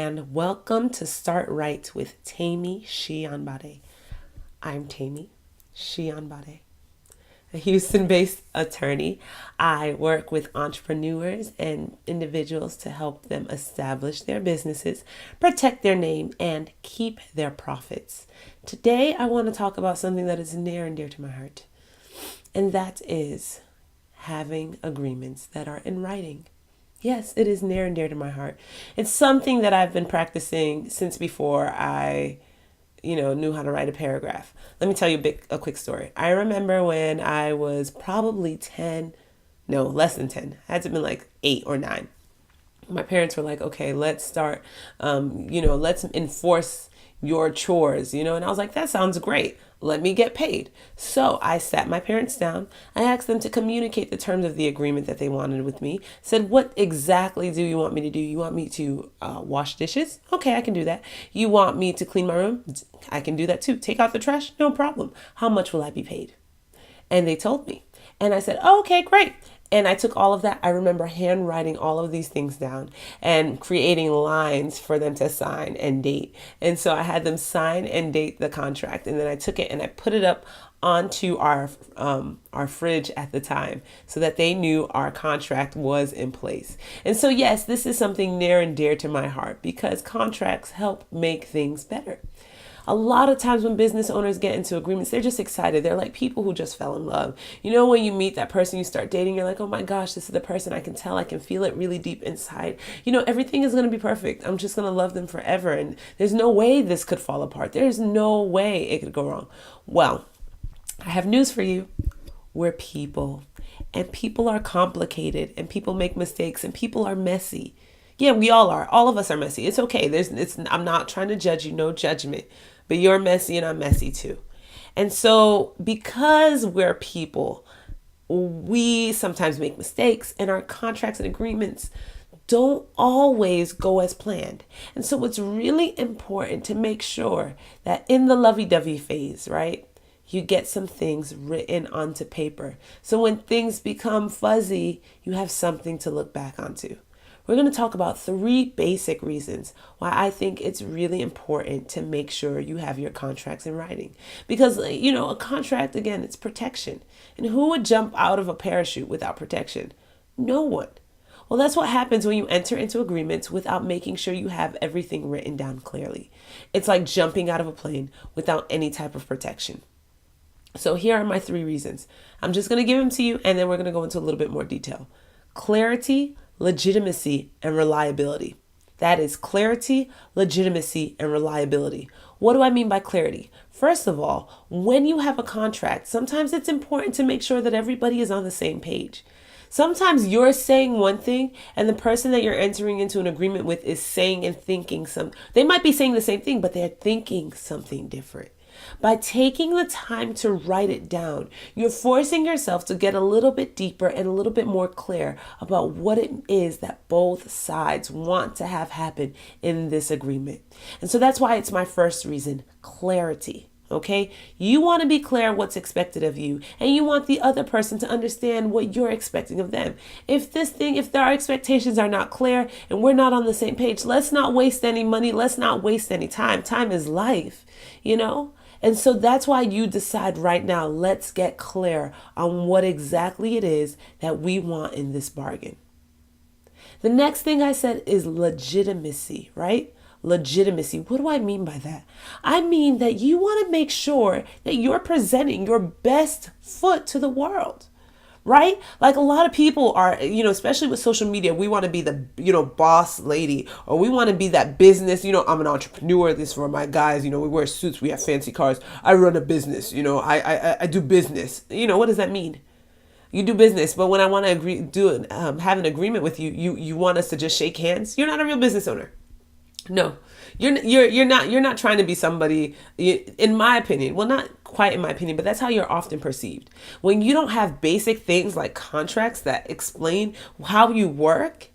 and welcome to Start Right with Tammy Shianbade. I'm Tammy Shianbade, a Houston-based attorney. I work with entrepreneurs and individuals to help them establish their businesses, protect their name, and keep their profits. Today, I want to talk about something that is near and dear to my heart, and that is having agreements that are in writing. Yes, it is near and dear to my heart. It's something that I've been practicing since before I knew how to write a paragraph. Let me tell you a quick story. I remember when I was probably 10, no, less than 10. I had to have been like 8 or 9. My parents were like, okay, let's start, let's enforce your chores, and I was like, that sounds great. Let me get paid. So I sat my parents down. I asked them to communicate the terms of the agreement that they wanted with me. Said, what exactly do you want me to do? You want me to wash dishes? Okay, I can do that. You want me to clean my room? I can do that too. Take out the trash? No problem. How much will I be paid? And they told me. And I said, oh, okay, great. And I took all of that. I remember handwriting all of these things down and creating lines for them to sign and date. And so I had them sign and date the contract. And then I took it and I put it up onto our fridge at the time so that they knew our contract was in place. And so, yes, this is something near and dear to my heart because contracts help make things better. A lot of times when business owners get into agreements, they're just excited. They're like people who just fell in love. When you meet that person, you start dating, you're like, oh my gosh, this is the person. I can tell, I can feel it really deep inside. Everything is going to be perfect. I'm just going to love them forever. And there's no way this could fall apart. There's no way it could go wrong. Well, I have news for you. We're people, and people are complicated, and people make mistakes, and people are messy. Yeah, we all are. All of us are messy. It's okay. I'm not trying to judge you. No judgment. But you're messy and I'm messy too. And so because we're people, we sometimes make mistakes and our contracts and agreements don't always go as planned. And so it's really important to make sure that in the lovey-dovey phase, right, you get some things written onto paper. So when things become fuzzy, you have something to look back onto. We're going to talk about 3 basic reasons why I think it's really important to make sure you have your contracts in writing. Because, a contract, again, it's protection. And who would jump out of a parachute without protection? No one. Well, that's what happens when you enter into agreements without making sure you have everything written down clearly. It's like jumping out of a plane without any type of protection. So here are my 3 reasons. I'm just going to give them to you, and then we're going to go into a little bit more detail. Clarity, legitimacy, and reliability. That is clarity, legitimacy, and reliability. What do I mean by clarity? First of all, when you have a contract, sometimes it's important to make sure that everybody is on the same page. Sometimes you're saying one thing and the person that you're entering into an agreement with is saying and thinking they might be saying the same thing, but they're thinking something different. By taking the time to write it down, you're forcing yourself to get a little bit deeper and a little bit more clear about what it is that both sides want to have happen in this agreement. And so that's why it's my first reason, clarity. Okay, you want to be clear what's expected of you, and you want the other person to understand what you're expecting of them. If our expectations are not clear and we're not on the same page, let's not waste any money. Let's not waste any time. Time is life, And so that's why you decide right now, let's get clear on what exactly it is that we want in this bargain. The next thing I said is legitimacy, right? Legitimacy. What do I mean by that? I mean that you want to make sure that you're presenting your best foot to the world, right? Like a lot of people are, especially with social media, we want to be the, boss lady, or we want to be that business, I'm an entrepreneur. This for my guys, we wear suits, we have fancy cars. I run a business, I do business. What does that mean? You do business, but when I want to have an agreement with you, you want us to just shake hands? You're not a real business owner. No, you're not trying to be somebody, in my opinion. Well, not quite in my opinion, but that's how you're often perceived. When you don't have basic things like contracts that explain how you work,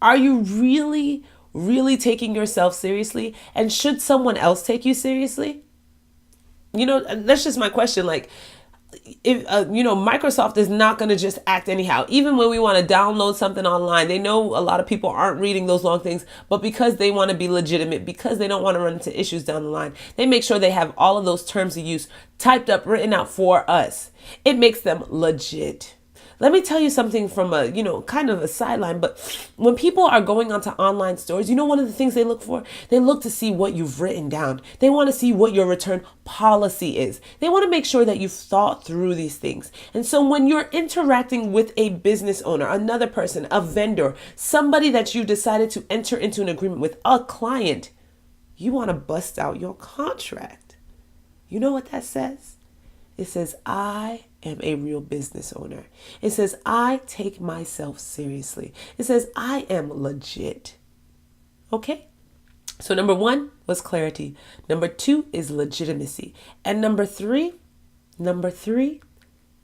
are you really, really taking yourself seriously? And should someone else take you seriously? That's just my question. Like, if Microsoft is not going to just act anyhow. Even when we want to download something online, they know a lot of people aren't reading those long things, but because they want to be legitimate, because they don't want to run into issues down the line, they make sure they have all of those terms of use typed up, written out for us. It makes them legit. Let me tell you something from a, kind of a sideline, but when people are going onto online stores, one of the things they look for? They look to see what you've written down. They want to see what your return policy is. They want to make sure that you've thought through these things. And so when you're interacting with a business owner, another person, a vendor, somebody that you decided to enter into an agreement with, a client, you want to bust out your contract. You know what that says? It says, I am a real business owner. It says, I take myself seriously. It says, I am legit. Okay? So number 1 was clarity. Number 2 is legitimacy. And number three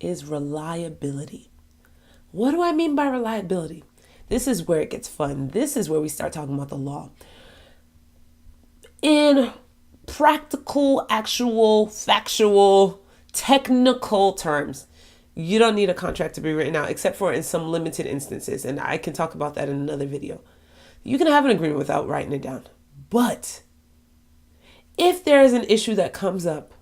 is reliability. What do I mean by reliability? This is where it gets fun. This is where we start talking about the law. In practical, actual, factual, technical terms, you don't need a contract to be written out, except for in some limited instances. And I can talk about that in another video. You can have an agreement without writing it down. But if there is an issue that comes up,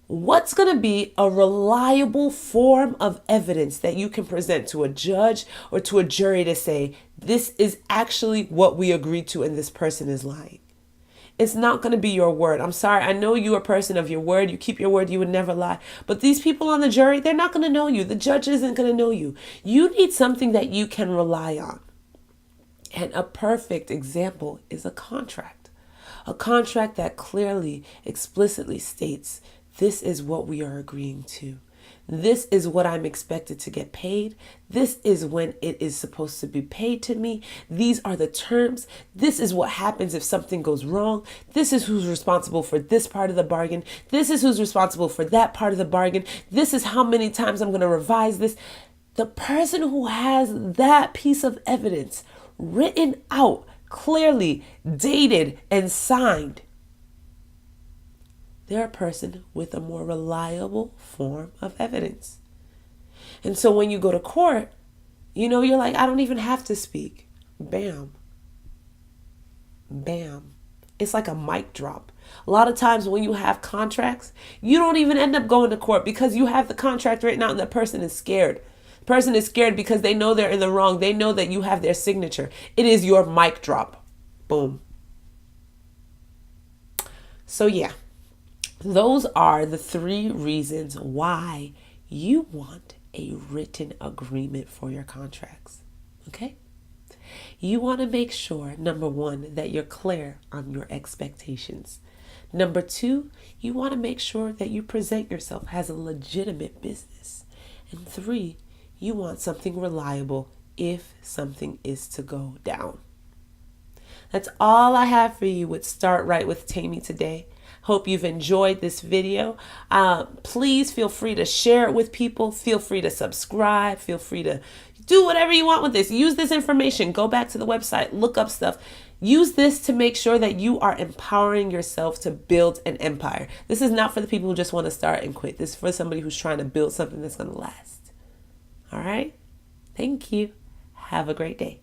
what's going to be a reliable form of evidence that you can present to a judge or to a jury to say, this is actually what we agreed to and this person is lying? It's not going to be your word. I'm sorry. I know you're a person of your word. You keep your word. You would never lie. But these people on the jury, they're not going to know you. The judge isn't going to know you. You need something that you can rely on. And a perfect example is a contract. A contract that clearly, explicitly states, this is what we are agreeing to. This is what I'm expected to get paid. This is when it is supposed to be paid to me. These are the terms. This is what happens if something goes wrong. This is who's responsible for this part of the bargain. This is who's responsible for that part of the bargain. This is how many times I'm going to revise this. The person who has that piece of evidence written out, clearly dated and signed, they're a person with a more reliable form of evidence. And so when you go to court, you're like, I don't even have to speak. Bam. Bam. It's like a mic drop. A lot of times when you have contracts, you don't even end up going to court because you have the contract written out and the person is scared. The person is scared because they know they're in the wrong. They know that you have their signature. It is your mic drop. Boom. So yeah. Those are the 3 reasons why you want a written agreement for your contracts. Okay? You want to make sure, number 1, that you're clear on your expectations. Number 2, you want to make sure that you present yourself as a legitimate business. And 3, you want something reliable if something is to go down. That's all I have for you with Start Right with Tammy today. Hope you've enjoyed this video. Please feel free to share it with people. Feel free to subscribe. Feel free to do whatever you want with this. Use this information. Go back to the website. Look up stuff. Use this to make sure that you are empowering yourself to build an empire. This is not for the people who just want to start and quit. This is for somebody who's trying to build something that's going to last. All right? Thank you. Have a great day.